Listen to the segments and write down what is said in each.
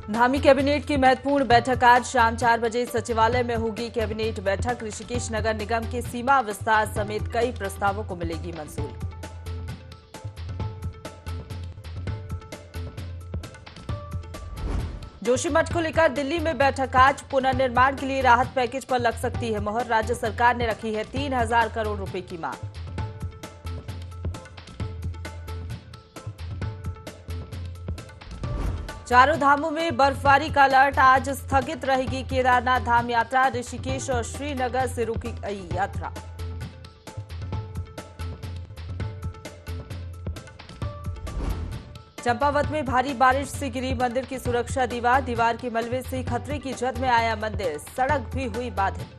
Dhami cabinet की महत्वपूर्ण बैठक आज शाम 4 बजे सचिवालय में होगी। कैबिनेट बैठक ऋषिकेश नगर निगम के सीमा विस्तार समेत कई प्रस्तावों को मिलेगी मंजूरी। जोशीमठ को लेकर दिल्ली में बैठक आज। पुनर्निर्माण के लिए राहत पैकेज पर लग सकती है मोहर। राज्य सरकार ने रखी है 3,000 करोड़ रुपए की मांग। चारों धामों में बर्फबारी का अलर्ट। आज स्थगित रहेगी केदारनाथ धाम यात्रा। ऋषिकेश और श्रीनगर से रुकी गई यात्रा। चंपावत में भारी बारिश से गिरी मंदिर की सुरक्षा दीवार। दीवार के मलबे से खतरे की जद में आया मंदिर। सड़क भी हुई बाधित।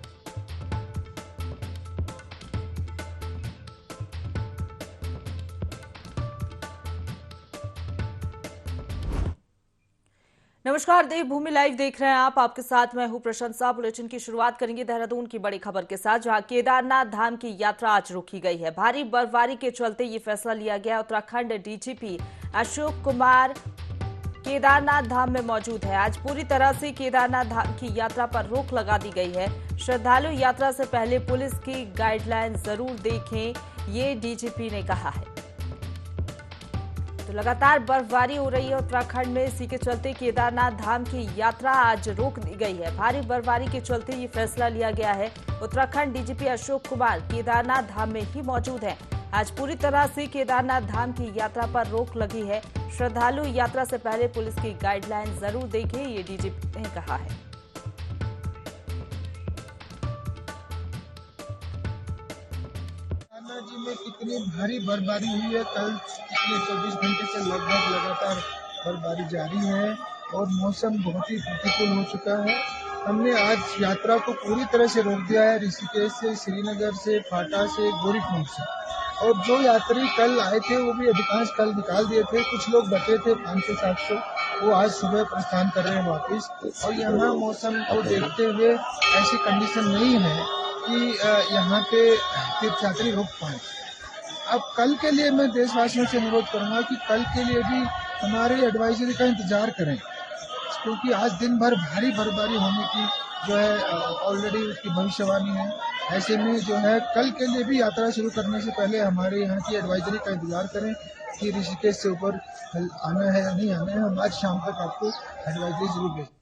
नमस्कार, देवभूमि लाइव देख रहे हैं आप। आपके साथ मैं हूं प्रशंसा। बुलेटिन की शुरुआत करेंगे देहरादून की बड़ी खबर के साथ, जहां केदारनाथ धाम की यात्रा आज रोकी गई है। भारी बर्फबारी के चलते ये फैसला लिया गया। उत्तराखंड डीजीपी अशोक कुमार केदारनाथ धाम में मौजूद है। आज पूरी तरह से केदारनाथ धाम की यात्रा पर रोक लगा दी गई है। श्रद्धालु यात्रा से पहले पुलिस की गाइडलाइन जरूर देखें, ये डीजीपी ने कहा है। तो लगातार बर्फबारी हो रही है उत्तराखंड में। इसी के चलते केदारनाथ धाम की यात्रा आज रोक दी गई है। भारी बर्फबारी के चलते ये फैसला लिया गया है। उत्तराखंड डीजीपी अशोक कुमार केदारनाथ धाम में ही मौजूद हैं। आज पूरी तरह से केदारनाथ धाम की यात्रा पर रोक लगी है। श्रद्धालु यात्रा से पहले पुलिस की गाइडलाइन जरूर देखें, ये डीजीपी ने कहा है। जी में कितनी भारी बर्फबारी हुई है। कल पिछले 24 घंटे से लगभग लगातार बर्फबारी जारी है और मौसम बहुत ही प्रतिकूल हो चुका है। हमने आज यात्रा को पूरी तरह से रोक दिया है। ऋषिकेश से, श्रीनगर से, फाटा से, गौरीकुंड से, और जो यात्री कल आए थे वो भी अधिकांश कल निकाल दिए थे। कुछ लोग बचे थे 500-700, वो आज सुबह प्रस्थान कर रहे हैं वापस। और यहाँ मौसम को देखते हुए ऐसी कंडीशन नहीं है कि यहाँ पे तीर्थयात्री रुक पाए। अब कल के लिए मैं देशवासियों से अनुरोध करूंगा कि कल के लिए भी हमारे एडवाइजरी का इंतजार करें, क्योंकि आज दिन भर भारी बर्फबारी होने की जो है ऑलरेडी उसकी भविष्यवाणी है। ऐसे में जो है कल के लिए भी यात्रा शुरू करने से पहले हमारे यहाँ की एडवाइजरी का इंतजार करें कि ऋषिकेश से ऊपर आना है या नहीं आना है। हम आज शाम तक आपको एडवाइजरी जरूर भेजें।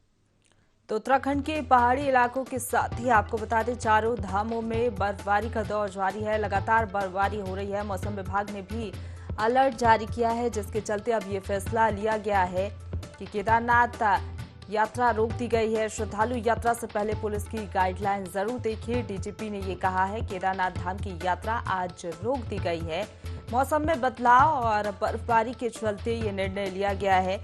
तो उत्तराखंड के पहाड़ी इलाकों के साथ ही आपको बता दें, चारों धामों में बर्फबारी का दौर जारी है। लगातार बर्फबारी हो रही है। मौसम विभाग ने भी अलर्ट जारी किया है, जिसके चलते अब ये फैसला लिया गया है कि केदारनाथ यात्रा रोक दी गई है। श्रद्धालु यात्रा से पहले पुलिस की गाइडलाइन जरूर देखिए, डीजीपी ने ये कहा है। केदारनाथ धाम की यात्रा आज रोक दी गई है। मौसम में बदलाव और बर्फबारी के चलते ये निर्णय लिया गया है।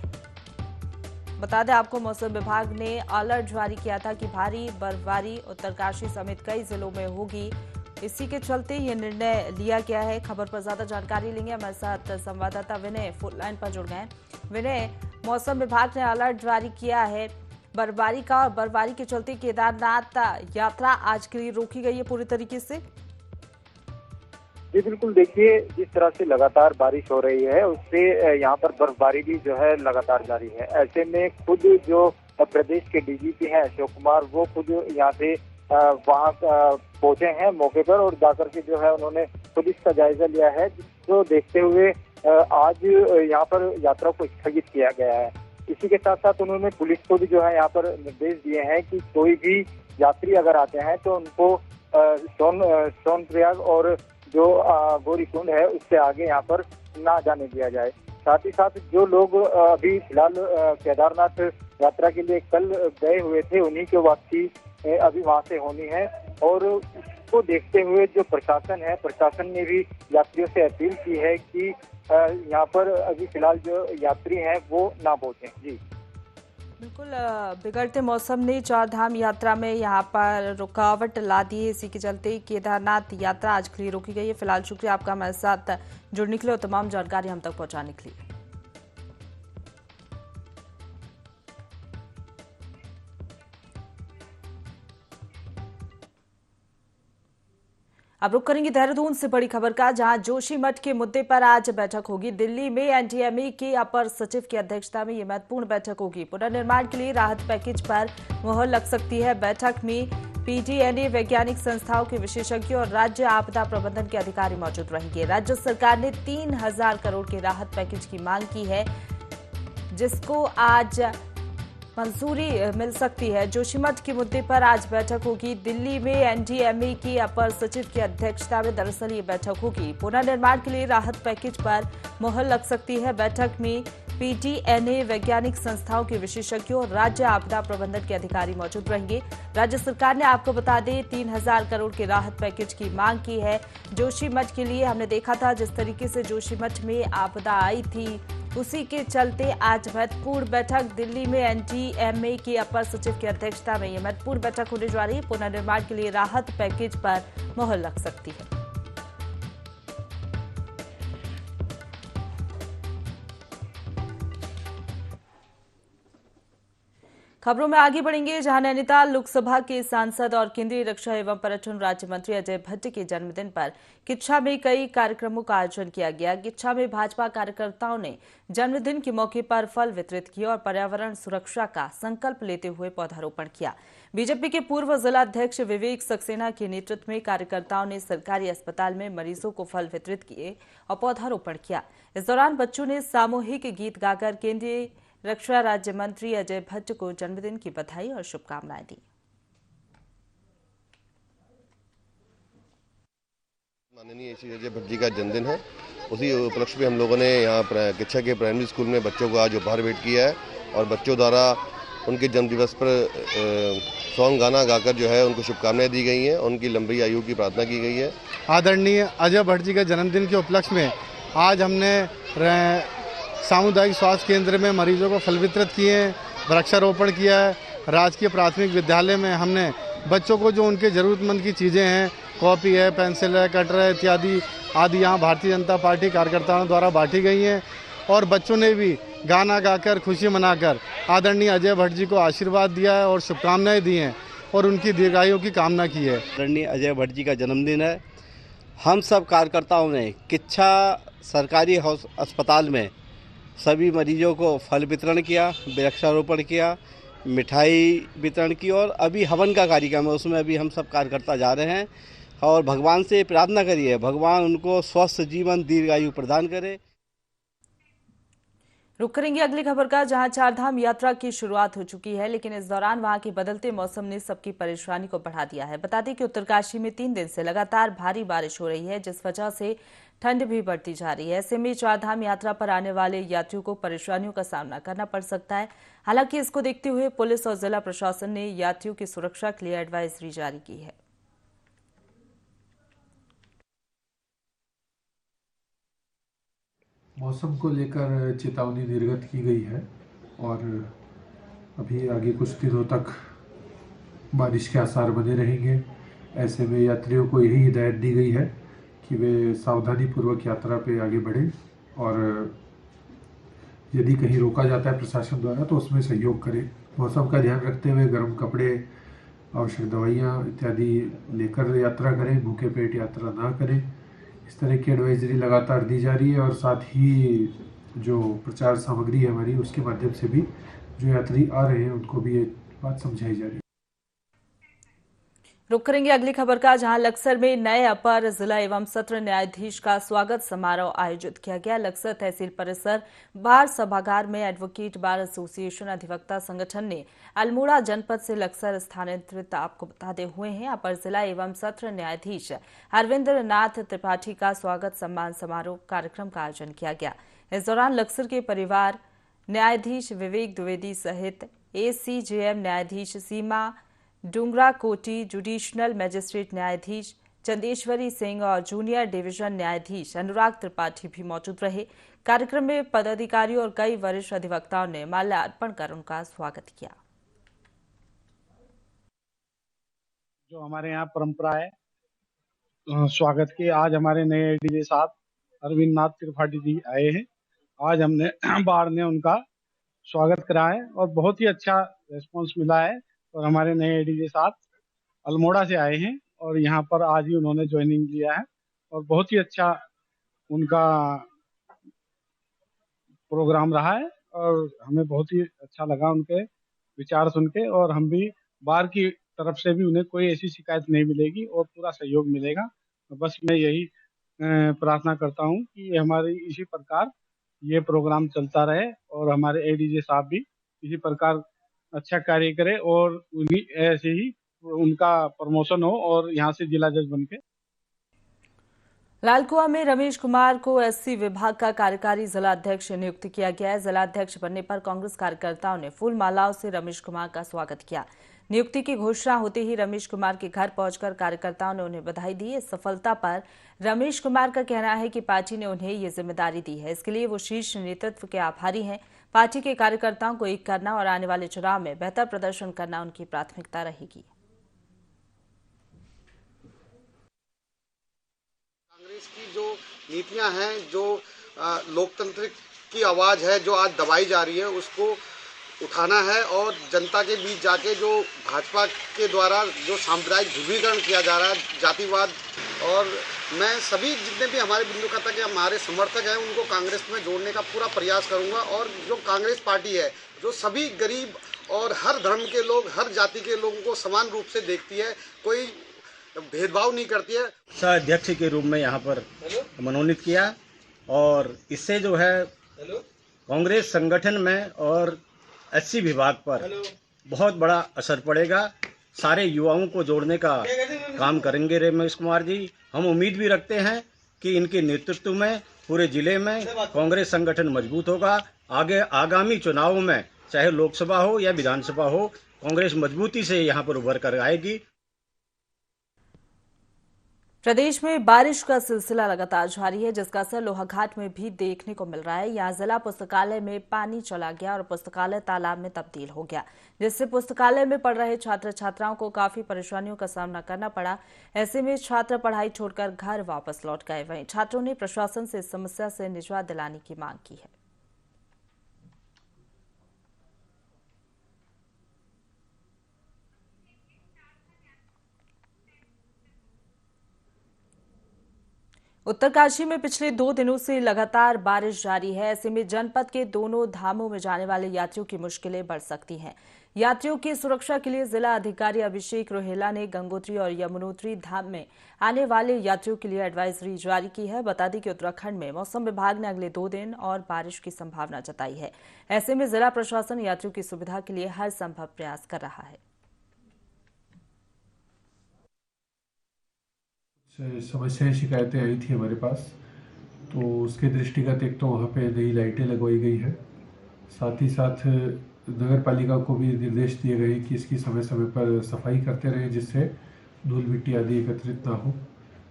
बता दें आपको, मौसम विभाग ने अलर्ट जारी किया था कि भारी बर्फबारी उत्तरकाशी समेत कई जिलों में होगी। इसी के चलते ये निर्णय लिया गया है। खबर पर ज्यादा जानकारी लेंगे, हमारे साथ संवाददाता विनय फोन लाइन पर जुड़ गए हैं। विनय, मौसम विभाग ने अलर्ट जारी किया है बर्फबारी का, और बर्फबारी के चलते केदारनाथ यात्रा आज के लिए रोकी गई है पूरी तरीके से। जी बिल्कुल, देखिए जिस तरह से लगातार बारिश हो रही है उससे यहाँ पर बर्फबारी भी जो है लगातार जारी है। ऐसे में खुद जो प्रदेश के डीजीपी हैं अशोक कुमार, वो खुद यहाँ से वहाँ पहुंचे हैं मौके पर, और जाकर के जो है उन्होंने पुलिस का जायजा लिया है, जिसको देखते हुए आज यहाँ पर यात्रा को स्थगित किया गया है। इसी के साथ साथ उन्होंने पुलिस को भी जो है यहाँ पर निर्देश दिए हैं कि कोई भी यात्री अगर आते हैं तो उनको सोनप्रयाग और जो गौरीकुंड है उससे आगे यहाँ पर ना जाने दिया जाए। साथ ही साथ जो लोग अभी फिलहाल केदारनाथ यात्रा के लिए कल गए हुए थे, उन्हीं की वापसी अभी वहां से होनी है। और उसको देखते हुए जो प्रशासन है, प्रशासन ने भी यात्रियों से अपील की है कि यहाँ पर अभी फिलहाल जो यात्री हैं वो ना पहुंचे। जी बिल्कुल, बिगड़ते मौसम ने चार धाम यात्रा में यहाँ पर रुकावट ला दी है। इसी के चलते केदारनाथ यात्रा आज के लिए रोकी गई है। फिलहाल शुक्रिया आपका हमारे साथ जुड़ने के लिए और तमाम जानकारी हम तक पहुंचाने के लिए। अब रुक करेंगे देहरादून से बड़ी खबर का, जहां जोशीमठ के मुद्दे पर आज बैठक होगी। दिल्ली में एनडीएमए के अपर सचिव की अध्यक्षता में यह महत्वपूर्ण बैठक होगी। पुनर्निर्माण के लिए राहत पैकेज पर मुहर लग सकती है। बैठक में पीडीएनए, वैज्ञानिक संस्थाओं के विशेषज्ञ और राज्य आपदा प्रबंधन के अधिकारी मौजूद रहेंगे। राज्य सरकार ने 3000 करोड़ के राहत पैकेज की मांग की है, जिसको आज मंजूरी मिल सकती है। जोशीमठ के मुद्दे पर आज बैठक होगी। दिल्ली में एनडीएमए की अपर सचिव की अध्यक्षता में दरअसल ये बैठक होगी। पुनर्निर्माण के लिए राहत पैकेज पर मुहर लग सकती है। बैठक में पीडीएनए, वैज्ञानिक संस्थाओं के विशेषज्ञों और राज्य आपदा प्रबंधन के अधिकारी मौजूद रहेंगे। राज्य सरकार ने, आपको बता दें, 3000 करोड़ के राहत पैकेज की मांग की है जोशीमठ के लिए। हमने देखा था जिस तरीके से जोशीमठ में आपदा आई थी, उसी के चलते आज महत्वपूर्ण बैठक दिल्ली में एनडीएमए के अपर सचिव की अध्यक्षता में यह महत्वपूर्ण बैठक होने जा रही है। पुनर्निर्माण के लिए राहत पैकेज पर मुहर लग सकती है। खबरों में आगे बढ़ेंगे, जहां नैनीताल लोकसभा के सांसद और केंद्रीय रक्षा एवं पर्यटन राज्य मंत्री अजय भट्ट के जन्मदिन पर किच्छा में कई कार्यक्रमों का आयोजन किया गया। किच्छा में भाजपा कार्यकर्ताओं ने जन्मदिन के मौके पर फल वितरित किए और पर्यावरण सुरक्षा का संकल्प लेते हुए पौधारोपण किया। बीजेपी के पूर्व जिला अध्यक्ष विवेक सक्सेना के नेतृत्व में कार्यकर्ताओं ने सरकारी अस्पताल में मरीजों को फल वितरित किए और पौधारोपण किया। इस दौरान बच्चों ने सामूहिक गीत गाकर केंद्रीय रक्षा राज्य मंत्री अजय भट्ट को जन्मदिन की बधाई और शुभकामनाएं दी। माननीय श्री अजय भट्ट जी का जन्मदिन है, उसी उपलक्ष्य में हम लोगों ने यहाँ किच्छा के प्राइमरी स्कूल में बच्चों को आज उपहार भेंट किया है और बच्चों द्वारा उनके जन्मदिवस पर सॉन्ग गाना गाकर जो है उनको शुभकामनाएं दी गई हैं और उनकी लंबी आयु की प्रार्थना की गई है। आदरणीय अजय भट्ट जी के जन्मदिन के उपलक्ष्य में आज हमने सामुदायिक स्वास्थ्य केंद्र में मरीजों को फल वितरित किए हैं, वृक्षारोपण किया है। राजकीय प्राथमिक विद्यालय में हमने बच्चों को जो उनके ज़रूरतमंद की चीज़ें हैं, कॉपी है, पेंसिल है, कटर है इत्यादि आदि यहाँ भारतीय जनता पार्टी कार्यकर्ताओं द्वारा बांटी गई हैं और बच्चों ने भी गाना गाकर खुशी मनाकर आदरणीय अजय भट्ट जी को आशीर्वाद दिया है और शुभकामनाएं दी हैं और उनकी दीर्घायु की कामना की है। आदरणीय अजय भट्ट जी का जन्मदिन है। हम सब कार्यकर्ताओं ने किच्छा सरकारी अस्पताल में सभी मरीजों को फल वितरण किया, वृक्षारोपण किया, मिठाई वितरण की और अभी हवन का कार्यक्रम है, उसमें अभी हम सब कार्यकर्ता जा रहे हैं और भगवान से प्रार्थना करिए, भगवान उनको स्वस्थ जीवन दीर्घायु प्रदान करे। रुक करेंगे अगली खबर का, जहां चारधाम यात्रा की शुरुआत हो चुकी है, लेकिन इस दौरान वहां के बदलते मौसम ने सबकी परेशानी को बढ़ा दिया है। बता दें कि उत्तरकाशी में 3 दिन से लगातार भारी बारिश हो रही है, जिस वजह से ठंड भी बढ़ती जा रही है। ऐसे में चारधाम यात्रा पर आने वाले यात्रियों को परेशानियों का सामना करना पड़ सकता है। हालांकि इसको देखते हुए पुलिस और जिला प्रशासन ने यात्रियों की सुरक्षा के लिए एडवाइजरी जारी की है। मौसम को लेकर चेतावनी निर्गत की गई है और अभी आगे कुछ दिनों तक बारिश के आसार बने रहेंगे। ऐसे में यात्रियों को यही हिदायत दी गई है कि वे सावधानीपूर्वक यात्रा पे आगे बढ़ें और यदि कहीं रोका जाता है प्रशासन द्वारा तो उसमें सहयोग करें। मौसम का ध्यान रखते हुए गर्म कपड़े, आवश्यक दवाइयाँ इत्यादि लेकर यात्रा करें, भूखे पेट यात्रा ना करें। इस तरह की एडवाइजरी लगातार दी जा रही है और साथ ही जो प्रचार सामग्री है हमारी, उसके माध्यम से भी जो यात्री आ रहे हैं उनको भी ये बात समझाई जा रही है। रुक करेंगे अगली खबर का, जहां लक्सर में नए अपर जिला एवं सत्र न्यायाधीश का स्वागत समारोह आयोजित किया गया। लक्सर तहसील परिसर बार सभागार में एडवोकेट बार एसोसिएशन अधिवक्ता संगठन ने अल्मोड़ा जनपद से लक्सर स्थानांतरित आपको बताते हुए हैं अपर जिला एवं सत्र न्यायाधीश हरविंद्र नाथ त्रिपाठी का स्वागत सम्मान समारोह कार्यक्रम का आयोजन किया गया। इस दौरान लक्सर के परिवार न्यायाधीश विवेक द्विवेदी सहित एसीजेएम न्यायाधीश सीमा डूंगरा कोटी, जुडिशनल मजिस्ट्रेट न्यायाधीश चंदेश्वरी सिंह और जूनियर डिवीजन न्यायाधीश अनुराग त्रिपाठी भी मौजूद रहे। कार्यक्रम में पदाधिकारियों और कई वरिष्ठ अधिवक्ताओं ने माल्यार्पण कर उनका स्वागत किया। जो हमारे यहाँ परंपरा है स्वागत की, आज हमारे नए एडीजे साहब अरविंद नाथ त्रिपाठी जी आए हैं। आज हमने बार ने उनका स्वागत करा है और बहुत ही अच्छा रिस्पॉन्स मिला है और हमारे नए एडीजे साहब अल्मोड़ा से आए हैं और यहाँ पर आज ही उन्होंने ज्वाइनिंग लिया है और बहुत ही अच्छा उनका प्रोग्राम रहा है और हमें बहुत ही अच्छा लगा उनके विचार सुन के। और हम भी बार की तरफ से भी उन्हें कोई ऐसी शिकायत नहीं मिलेगी और पूरा सहयोग मिलेगा। बस मैं यही प्रार्थना करता हूँ कि हमारी इसी प्रकार ये प्रोग्राम चलता रहे और हमारे एडीजे साहब भी इसी प्रकार अच्छा कार्य करे और उन्हीं ऐसे ही उनका प्रमोशन हो और यहाँ से जिला जज बन के। लालकुआं में रमेश कुमार को एससी विभाग का कार्यकारी जिला अध्यक्ष नियुक्त किया गया है। जिला अध्यक्ष बनने पर कांग्रेस कार्यकर्ताओं ने फूल मालाओं से रमेश कुमार का स्वागत किया। नियुक्ति की घोषणा होते ही रमेश कुमार के घर पहुंचकर कार्यकर्ताओं ने उन्हें बधाई दी। इस सफलता पर रमेश कुमार का कहना है कि पार्टी ने उन्हें ये जिम्मेदारी दी है, इसके लिए वो शीर्ष नेतृत्व के आभारी हैं। पार्टी के कार्यकर्ताओं को एक करना और आने वाले चुनाव में बेहतर प्रदर्शन करना उनकी प्राथमिकता रहेगी। कांग्रेस की जो नीतियां हैं, जो लोकतंत्र की आवाज है जो आज दबाई जा रही है, उसको उठाना है और जनता के बीच जाके जो भाजपा के द्वारा जो सांप्रदायिक ध्रुवीकरण किया जा रहा है, जातिवाद, और मैं सभी जितने भी हमारे बिंदु खाता के हमारे समर्थक हैं उनको कांग्रेस में जोड़ने का पूरा प्रयास करूंगा। और जो कांग्रेस पार्टी है जो सभी गरीब और हर धर्म के लोग, हर जाति के लोगों को समान रूप से देखती है, कोई भेदभाव नहीं करती है। अध्यक्ष के रूप में यहाँ पर मनोनीत किया और इससे जो है कांग्रेस संगठन में और एससी विभाग पर बहुत बड़ा असर पड़ेगा। सारे युवाओं को जोड़ने का काम करेंगे रमेश कुमार जी। हम उम्मीद भी रखते हैं कि इनके नेतृत्व में पूरे जिले में कांग्रेस संगठन मजबूत होगा। आगे आगामी चुनावों में चाहे लोकसभा हो या विधानसभा हो, कांग्रेस मजबूती से यहाँ पर उभर कर आएगी। प्रदेश में बारिश का सिलसिला लगातार जारी है, जिसका असर लोहाघाट में भी देखने को मिल रहा है। यहां जिला पुस्तकालय में पानी चला गया और पुस्तकालय तालाब में तब्दील हो गया, जिससे पुस्तकालय में पढ़ रहे छात्र छात्राओं को काफी परेशानियों का सामना करना पड़ा। ऐसे में छात्र पढ़ाई छोड़कर घर वापस लौट गए। वहीं छात्रों ने प्रशासन से इस समस्या से निजात दिलाने की मांग की है। उत्तरकाशी में पिछले 2 दिनों से लगातार बारिश जारी है। ऐसे में जनपद के दोनों धामों में जाने वाले यात्रियों की मुश्किलें बढ़ सकती हैं। यात्रियों की सुरक्षा के लिए जिला अधिकारी अभिषेक रोहेला ने गंगोत्री और यमुनोत्री धाम में आने वाले यात्रियों के लिए एडवाइजरी जारी की है। बता दें कि उत्तराखंड में मौसम विभाग ने अगले 2 दिन और बारिश की संभावना जताई है। ऐसे में जिला प्रशासन यात्रियों की सुविधा के लिए हर संभव प्रयास कर रहा है। समस्याएं, शिकायतें आई थी हमारे पास, तो उसके दृष्टिगत एक तो वहाँ पे नई लाइटें लगवाई गई हैं। साथ ही साथ नगर पालिका को भी निर्देश दिए गए कि इसकी समय समय पर सफाई करते रहें, जिससे धूल मिट्टी आदि एकत्रित ना हो।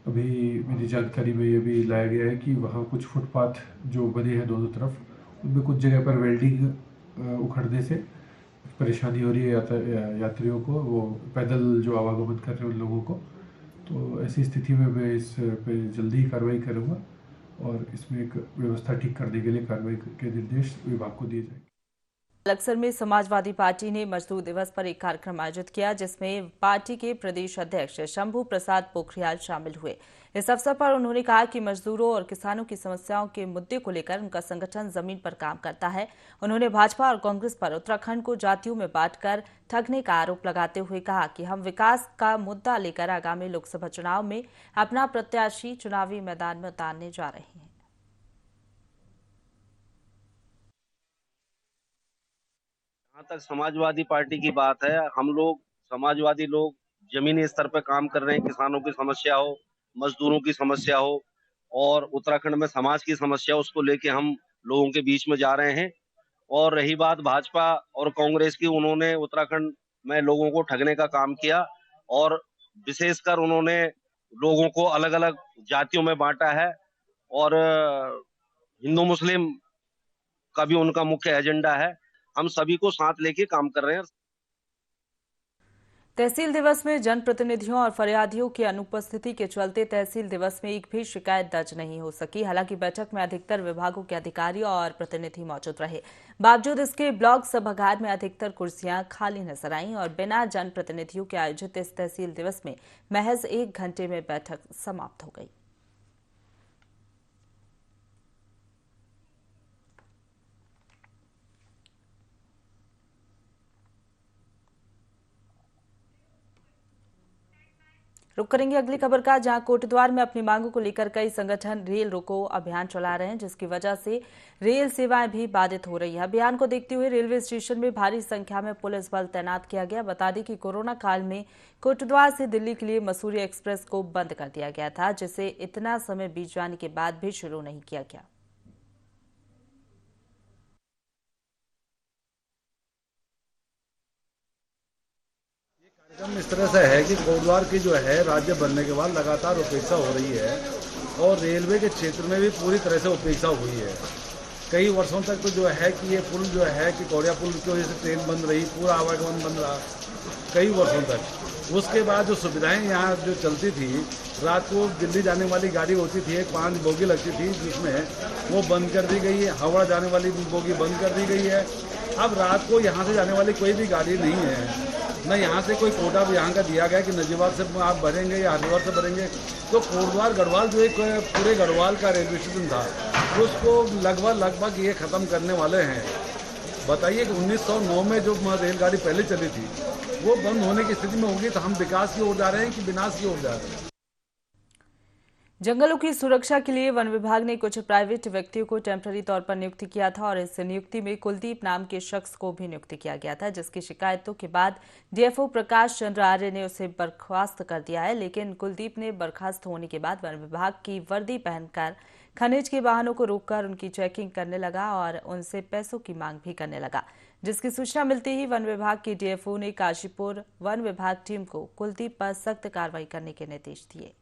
अभी मेरी जानकारी में ये भी लाया गया है कि वहाँ कुछ फुटपाथ जो बने हैं दोनों तरफ, उनमें कुछ जगह पर वेल्डिंग उखड़ने से परेशानी हो रही है यात्रियों को, वो पैदल जो आवागमन कर रहे हैं उन लोगों को। तो ऐसी स्थिति में मैं इस पे जल्दी कार्रवाई करूंगा और इसमें एक व्यवस्था ठीक करने के लिए कार्रवाई के निर्देश विभाग को दिए जाएंगे। अलकसर में समाजवादी पार्टी ने मजदूर दिवस पर एक कार्यक्रम आयोजित किया, जिसमें पार्टी के प्रदेश अध्यक्ष शंभू प्रसाद पोखरियाल शामिल हुए। इस अवसर पर उन्होंने कहा कि मजदूरों और किसानों की समस्याओं के मुद्दे को लेकर उनका संगठन जमीन पर काम करता है। उन्होंने भाजपा और कांग्रेस पर उत्तराखंड को जातियों में बांटकर ठगने का आरोप लगाते हुए कहा कि हम विकास का मुद्दा लेकर आगामी लोकसभा चुनाव में अपना प्रत्याशी चुनावी मैदान में उतारने जा रहे हैं। जहाँ तक समाजवादी पार्टी की बात है, हम लोग समाजवादी लोग जमीनी स्तर पर काम कर रहे हैं। किसानों की समस्या हो, मजदूरों की समस्या हो और उत्तराखंड में समाज की समस्या, उसको लेके हम लोगों के बीच में जा रहे हैं। और रही बात भाजपा और कांग्रेस की, उन्होंने उत्तराखंड में लोगों को ठगने का काम किया और विशेषकर उन्होंने लोगों को अलग अलग जातियों में बांटा है और हिंदू मुस्लिम का भी उनका मुख्य एजेंडा है। हम सभी को साथ लेके काम कर रहे हैं। तहसील दिवस में जनप्रतिनिधियों और फरियादियों की अनुपस्थिति के चलते तहसील दिवस में एक भी शिकायत दर्ज नहीं हो सकी। हालांकि बैठक में अधिकतर विभागों के अधिकारी और प्रतिनिधि मौजूद रहे। बावजूद इसके ब्लॉक सभागार में अधिकतर कुर्सियां खाली नजर आईं और बिना जनप्रतिनिधियों के आयोजित इस तहसील दिवस में महज 1 घंटे में बैठक समाप्त हो गई। रुक करेंगे अगली खबर का, जहां कोटद्वार में अपनी मांगों को लेकर कई संगठन रेल रोको अभियान चला रहे हैं, जिसकी वजह से रेल सेवाएं भी बाधित हो रही है। अभियान को देखते हुए रेलवे स्टेशन में भारी संख्या में पुलिस बल तैनात किया गया। बता दें कि कोरोना काल में कोटद्वार से दिल्ली के लिए मसूरी एक्सप्रेस को बंद कर दिया गया था, जिसे इतना समय बीत जाने के बाद भी शुरू नहीं किया गया। इस तरह से है कि कोटद्वार की जो है राज्य बनने के बाद लगातार उपेक्षा हो रही है और रेलवे के क्षेत्र में भी पूरी तरह से उपेक्षा हुई है। कई वर्षों तक तो जो है कि ये पुल जो है कि कौड़िया पुल की वजह से ट्रेन बंद रही, पूरा आवागमन बंद रहा कई वर्षों तक। उसके बाद जो सुविधाएं यहाँ जो चलती थी, रात को दिल्ली जाने वाली गाड़ी होती थी, 5 बोगी लगती थी जिसमें, वो बंद कर दी गई है। हावड़ा जाने वाली बोगी बंद कर दी गई है। अब रात को यहाँ से जाने वाली कोई भी गाड़ी नहीं है, न यहाँ से कोई कोटा भी यहाँ का दिया गया कि नजीबाद से आप भरेंगे या हरिद्वार से भरेंगे। तो कोटद्वार गढ़वाल जो एक पूरे गढ़वाल का रेलवे स्टेशन था, उसको लगभग ये ख़त्म करने वाले हैं। बताइए कि 1909 में जो रेलगाड़ी पहले चली थी वो बंद होने की स्थिति में होगी, तो हम विकास की ओर जा रहे हैं कि विनाश की ओर जा रहे हैं। जंगलों की सुरक्षा के लिए वन विभाग ने कुछ प्राइवेट व्यक्तियों को टेम्पररी तौर पर नियुक्त किया था और इस नियुक्ति में कुलदीप नाम के शख्स को भी नियुक्त किया गया था, जिसकी शिकायतों के बाद डीएफओ प्रकाश चंद्र आर्य ने उसे बर्खास्त कर दिया है। लेकिन कुलदीप ने बर्खास्त होने के बाद वन विभाग की वर्दी पहनकर खनिज के वाहनों को रोककर उनकी चेकिंग करने लगा और उनसे पैसों की मांग भी करने लगा, जिसकी सूचना मिलते ही वन विभाग की डीएफओ ने काशीपुर वन विभाग टीम को कुलदीप पर सख्त कार्रवाई करने के निर्देश दिए।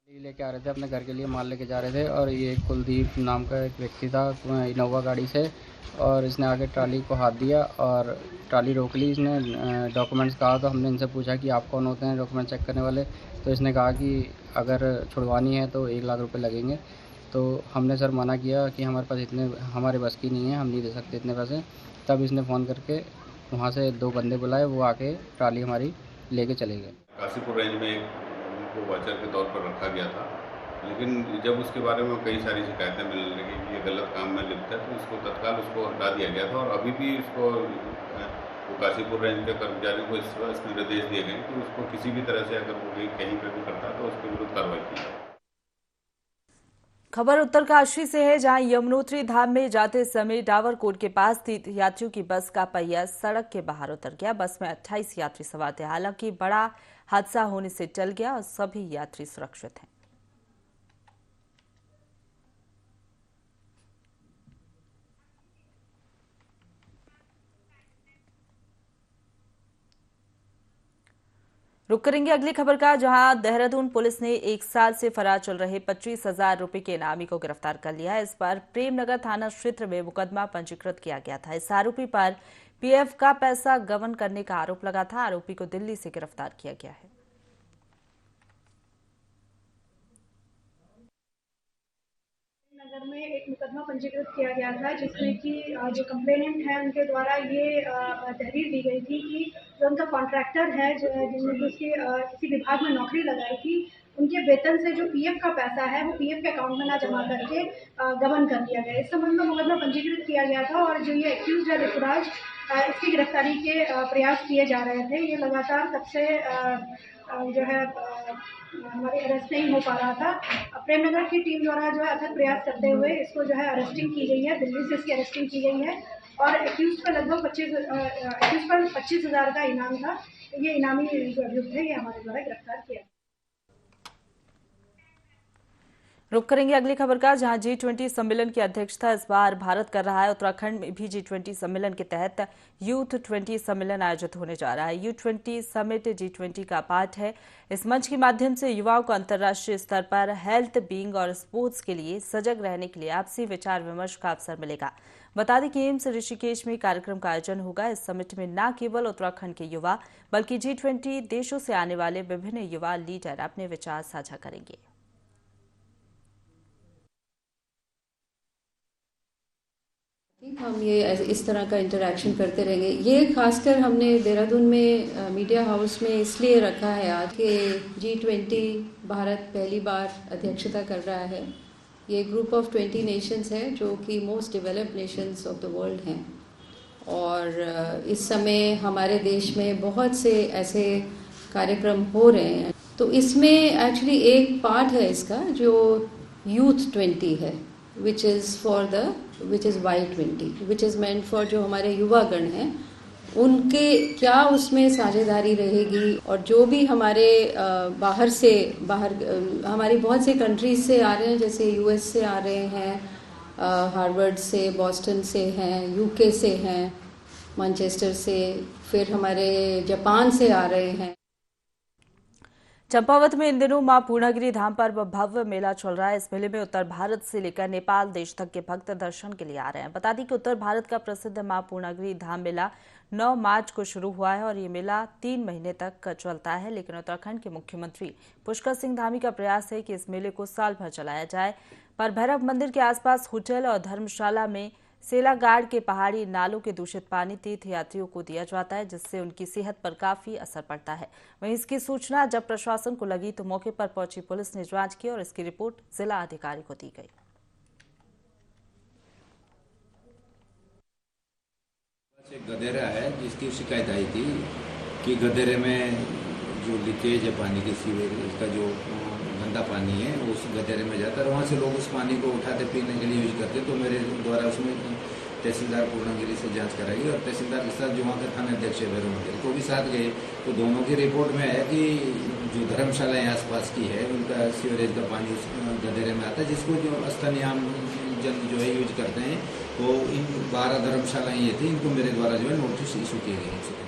लेके आ रहे थे, अपने घर के लिए माल लेके जा रहे थे और ये कुलदीप नाम का एक व्यक्ति था इनोवा गाड़ी से, और इसने आगे ट्राली को हाथ दिया और ट्राली रोक ली। इसने डॉक्यूमेंट्स कहा, तो हमने इनसे पूछा कि आप कौन होते हैं डॉक्यूमेंट चेक करने वाले। तो इसने कहा कि अगर छुड़वानी है तो 1 लाख रुपए लगेंगे। तो हमने सर मना किया कि हमारे पास इतने, हमारे बस की नहीं है, हम नहीं दे सकते इतने पैसे। तब इसने फ़ोन करके वहाँ से 2 बंदे बुलाए, वो आके ट्राली हमारी लेके चले गए। काशीपुर रेंज में को वाचर के तौर पर रखा गया था, लेकिन जब उसके बारे में कई सारी शिकायतें मिलने लगी कि ये गलत काम में लिप्त है, तो उसको तत्काल हटा दिया गया था। और अभी भी इसको काशीपुर रेंज के कर्मचारियों को इसके निर्देश दिए गए कि उसको किसी भी तरह से अगर वो कहीं पर भी करता है तो उसके विरुद्ध कार्रवाई की जाए। खबर उत्तरकाशी से है, जहां यमुनोत्री धाम में जाते समय डावरकोट के पास तीर्थ यात्रियों की बस का पहिया सड़क के बाहर उतर गया। बस में 28 यात्री सवार थे। हालांकि बड़ा हादसा होने से टल गया और सभी यात्री सुरक्षित हैं। रुक करेंगे अगली खबर का, जहां देहरादून पुलिस ने 1 साल से फरार चल रहे 25,000 रुपए के इनामी को गिरफ्तार कर लिया है। इस पर प्रेमनगर थाना क्षेत्र में मुकदमा पंजीकृत किया गया था। इस आरोपी पर पीएफ का पैसा गबन करने का आरोप लगा था। आरोपी को दिल्ली से गिरफ्तार किया गया है। नगर में एक मुकदमा पंजीकृत किया गया था, जिसमें कि जो कंप्लेनेंट है उनके द्वारा ये तहरीर दी गई थी कि जो उनका कॉन्ट्रैक्टर है, जिन्होंने उसकी किसी विभाग में नौकरी लगाई थी, उनके वेतन से जो पीएफ का पैसा है वो पीएफ के अकाउंट में ना जमा करके गबन कर दिया गया। इस संबंध में मुकदमा पंजीकृत किया गया था और जो ये एक्यूज है ऋतुराज, इसकी गिरफ्तारी के प्रयास किए जा रहे थे। ये लगातार तब से जो है हमारी अरेस्ट नहीं हो पा रहा था। प्रेमनगर की टीम द्वारा जो है अथक प्रयास करते हुए इसको जो है अरेस्टिंग की गई है। दिल्ली से इसकी अरेस्टिंग की गई है और एक्यूज पर लगभग 25,000 का इनाम था। ये इनामी जो अभियुक्त है ये हमारे द्वारा गिरफ्तार किया। रुक करेंगे अगली खबर का, जहां G20 सम्मेलन की अध्यक्षता इस बार भारत कर रहा है। उत्तराखंड में भी G20 सम्मेलन के तहत यूथ 20 सम्मेलन आयोजित होने जा रहा है। यूथ 20 समिट G20 का पार्ट है। इस मंच के माध्यम से युवाओं को अंतर्राष्ट्रीय स्तर पर हेल्थ, बीइंग और स्पोर्ट्स के लिए सजग रहने के लिए आपसी विचार विमर्श का अवसर मिलेगा। बता दें कि एम्स ऋषिकेश में कार्यक्रम का आयोजन होगा। इस समिट में न केवल उत्तराखंड के युवा बल्कि G20 देशों से आने वाले विभिन्न युवा लीडर अपने विचार साझा करेंगे। हम ये इस तरह का इंटरेक्शन करते रहेंगे। ये खासकर हमने देहरादून में मीडिया हाउस में इसलिए रखा है आज कि G20 भारत पहली बार अध्यक्षता कर रहा है। ये ग्रुप ऑफ 20 नेशंस है जो कि most developed Nations of the world हैं, और इस समय हमारे देश में बहुत से ऐसे कार्यक्रम हो रहे हैं। तो इसमें एक्चुअली एक पार्ट है इसका जो यूथ 20 है, which is Y20, which is meant for जो हमारे युवागण हैं, उनके क्या उसमें साझेदारी रहेगी। और जो भी हमारे बाहर हमारी बहुत से कंट्रीज से आ रहे हैं, जैसे US से आ रहे हैं, हार्वर्ड से, बॉस्टन से हैं, UK से हैं, मैनचेस्टर से, फिर हमारे जापान से आ रहे हैं। चंपावत में इन दिनों मां पूर्णागिरि धाम पर भव्य मेला चल रहा है। इस मेले में उत्तर भारत से लेकर नेपाल देश तक के भक्त दर्शन के लिए आ रहे हैं। बता दें कि उत्तर भारत का प्रसिद्ध मां पूर्णागिरि धाम मेला 9 मार्च को शुरू हुआ है और ये मेला 3 महीने तक चलता है। लेकिन उत्तराखंड के मुख्यमंत्री पुष्कर सिंह धामी का प्रयास है कि इस मेले को साल भर चलाया जाए। पर भैरव मंदिर के आसपास होटल और धर्मशाला में सेलागाड़ के पहाड़ी नालों के दूषित पानी तीर्थ यात्रियों को दिया जाता है, जिससे उनकी सेहत पर काफी असर पड़ता है। वहीं इसकी सूचना जब प्रशासन को लगी तो मौके पर पहुंची पुलिस ने जांच की और इसकी रिपोर्ट जिला अधिकारी को दी गई। एक गदेरा है जिसकी शिकायत आई थी कि गदेरे में जो लीकेज है पानी के सीवेज का जो गंदा पानी है वो उस गदेरे में जाता है, वहाँ से लोग उस पानी को उठाते पीने के लिए यूज करते। तो मेरे द्वारा उसमें तहसीलदार पूर्णागिरि से जांच कराई और तहसीलदार के साथ जो वहाँ के थाना अध्यक्ष है भैरव मंदिर को भी साथ गए। तो दोनों की रिपोर्ट में है कि जो धर्मशालाएँ आसपास की है उनका सीवरेज का पानी उस गदेरे में आता है, जिसको जो स्थानीय आम जन जो है यूज करते हैं। तो इन 12 धर्मशालाएँ ये थी, इनको मेरे द्वारा जो है नोटिस इशू किए गए।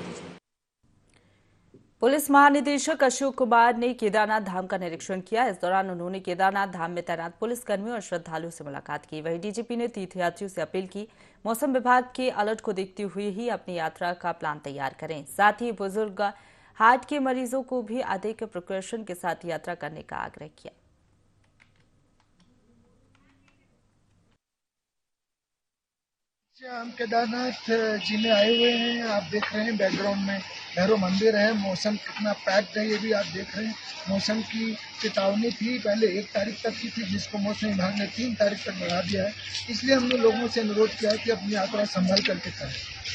पुलिस महानिदेशक अशोक कुमार ने केदारनाथ धाम का निरीक्षण किया। इस दौरान उन्होंने केदारनाथ धाम में तैनात पुलिस कर्मियों और श्रद्धालुओं से मुलाकात की। वहीं डीजीपी ने तीर्थयात्रियों से अपील की मौसम विभाग के अलर्ट को देखते हुए ही अपनी यात्रा का प्लान तैयार करें। साथ ही बुजुर्ग हार्ट के मरीजों को भी अधिक प्रिकॉशन के साथ यात्रा करने का आग्रह किया। हम केदारनाथ जी में आए हुए हैं। आप देख रहे हैं बैकग्राउंड में भैरव मंदिर है। मौसम कितना पैक्ड है ये भी आप देख रहे हैं। मौसम की चेतावनी थी पहले 1 तारीख तक की थी, जिसको मौसम विभाग ने 3 तारीख तक बढ़ा दिया है। इसलिए हमने लोगों से अनुरोध किया है कि अपनी यात्रा संभल करके करें।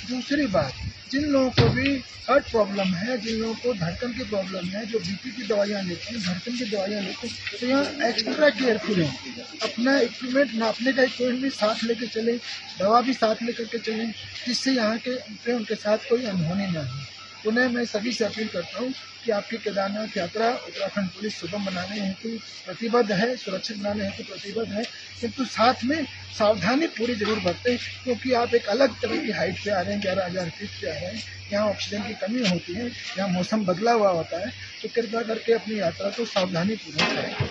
दूसरी बात, जिन लोगों को भी हार्ट प्रॉब्लम है, जिन लोगों को धड़कन की प्रॉब्लम है, जो बीपी की दवाइयाँ लेते हैं, धड़कन की दवाइयाँ लेते हैं, तो यहाँ एक्स्ट्रा केयरफुल है। अपना इक्विपमेंट नापने का इक्विपमेंट भी साथ लेके चलें, दवा भी साथ लेकर के चलें, जिससे यहाँ के उनके साथ कोई अनहोनी न हो। उन्हें मैं सभी से अपील करता हूँ कि आपकी केदारनाथ यात्रा उत्तराखंड पुलिस सुगम बनाने हेतु प्रतिबद्ध है, सुरक्षित बनाने हेतु प्रतिबद्ध है, किंतु साथ में सावधानी पूरी जरूर बरतें, क्योंकि आप एक अलग तरह की हाइट पे आ रहे हैं, 11,000 फीट पे आ रहे हैं। यहाँ ऑक्सीजन की कमी होती है, यहाँ मौसम बदला हुआ होता है, तो कृपया करके अपनी यात्रा को सावधानी पूर्वक करें।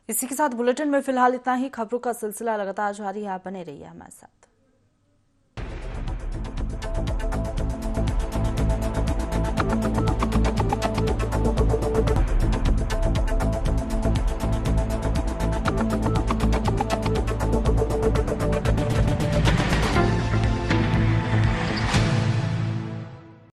इसी के साथ बुलेटिन में फिलहाल इतना ही। खबरों का सिलसिला लगातार जारी है, आप बने रहिए हमारे साथ।